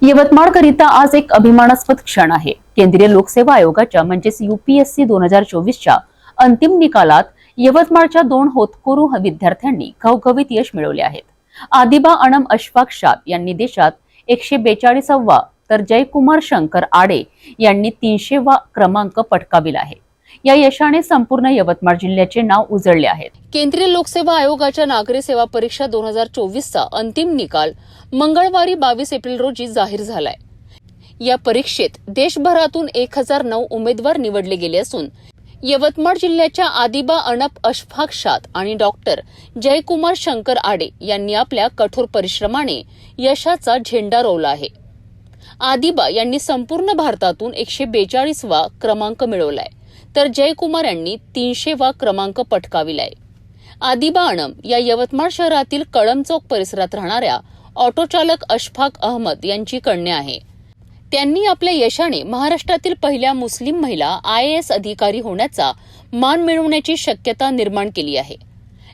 यवतमाळकरिता आज एक अभिमानास्पद क्षण आहे। केंद्रीय लोकसेवा आयोगाच्या म्हणजेच UPSC 2024च्या अंतिम निकालात यवतमाळच्या 2 होतकरू विद्यार्थ्यांनी घवघवीत यश मिळवले आहेत। आदिबा अनम अशफाक शाद यांनी देशात 142वा तर जयकुमार शंकर आडे यांनी 300वा क्रमांक पटकाविला आहे। या यशाने संपूर्ण यवतमाळ जिल्ह्याचे नाव उजळले आहे। केंद्रीय लोकसेवा आयोगाच्या नागरी सेवा परीक्षा 2024चा अंतिम निकाल मंगळवारी 22 एप्रिल रोजी जाहीर झालाय। या परीक्षेत देशभरातून 1009 उमेदवार निवडले गेले असून यवतमाळ जिल्ह्याच्या आदिबा अनप अशफाक शाद आणि डॉक्टर जयकुमार शंकर आडे यांनी आपल्या कठोर परिश्रमाने यशाचा झेंडा रोवला आहे। आदिबा यांनी संपूर्ण भारतातून 142वा क्रमांक मिळवलाय, तर जयकुमार यांनी 300वा क्रमांक पटकाविलाय। आदिबा अनम या यवतमाळ शहरातील कळम चौक परिसरात राहणाऱ्या ऑटो चालक अशफाक अहमद यांची कन्या आहे। त्यांनी आपल्या यशाने महाराष्ट्रातील पहिल्या मुस्लिम महिला IAS अधिकारी होण्याचा मान मिळवण्याची शक्यता निर्माण केली आहे।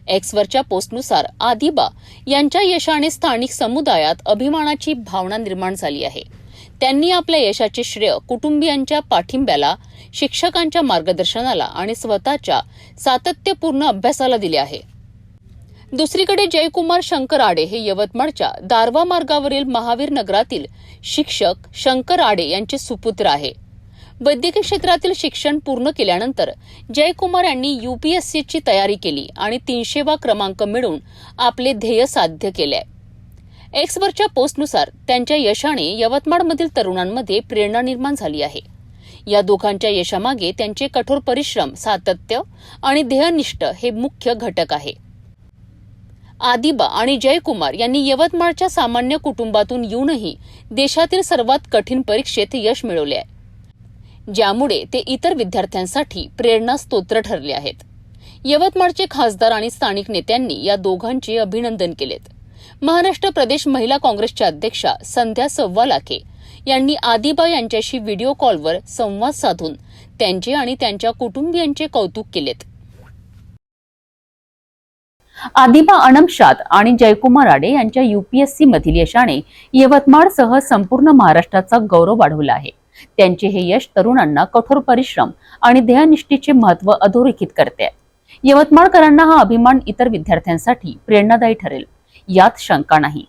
एक्सवरच्या पोस्टनुसार आदिबा यांच्या यशाने स्थानिक समुदायात अभिमानाची भावना निर्माण झाली आहे। त्यांनी आपल्या यशाचे श्रेय कुटुंबियांच्या पाठिंब्याला, शिक्षकांच्या मार्गदर्शनाला आणि स्वतःच्या सातत्यपूर्ण अभ्यासाला दिले आहे। दुसरीकडे जयकुमार शंकर आडे हे यवतमाळच्या दारवा मार्गावरील महावीर नगरातील शिक्षक शंकर आडे यांचे सुपुत्र आहे। वैद्यकीय क्षेत्रातील शिक्षण पूर्ण केल्यानंतर जयकुमार यांनी UPSCची तयारी केली आणि 300वा क्रमांक मिळवून आपले ध्येय साध्य केले। एक्सवरच्या पोस्टनुसार त्यांच्या यशाने यवतमाळमधील तरुणांमध्ये प्रेरणा निर्माण झाली आहे। या दोघांच्या यशामागे त्यांचे कठोर परिश्रम, सातत्य आणि ध्येयनिष्ठ हे मुख्य घटक आहे। आदिबा आणि जयकुमार यांनी यवतमाळच्या सामान्य कुटुंबातून येऊनही देशातील सर्वात कठीण परीक्षेत यश मिळवले आहे, ज्यामुळे ते इतर विद्यार्थ्यांसाठी प्रेरणास्त्रोत ठरले आहेत। यवतमाळचे खासदार आणि स्थानिक नेत्यांनी या दोघांचे अभिनंदन केलेत। महाराष्ट्र प्रदेश महिला काँग्रेसच्या अध्यक्षा संध्या सव्वालाखे यांनी आदिबा यांच्याशी व्हिडिओ कॉलवर संवाद साधून त्यांचे आणि त्यांच्या कुटुंबियांचे कौतुक केलेत। आदिबा अनम शाद आणि जयकुमार आडे यांच्या UPSC मधील यशाने यवतमाळसह संपूर्ण महाराष्ट्राचा गौरव वाढवला आहे। त्यांचे हे यश तरुणांना कठोर परिश्रम आणि ध्येयनिष्ठेचे महत्त्व अधोरेखित करते। यवतमाळकरांना हा अभिमान इतर विद्यार्थ्यांसाठी प्रेरणादायी ठरेल, यात शंका नाही।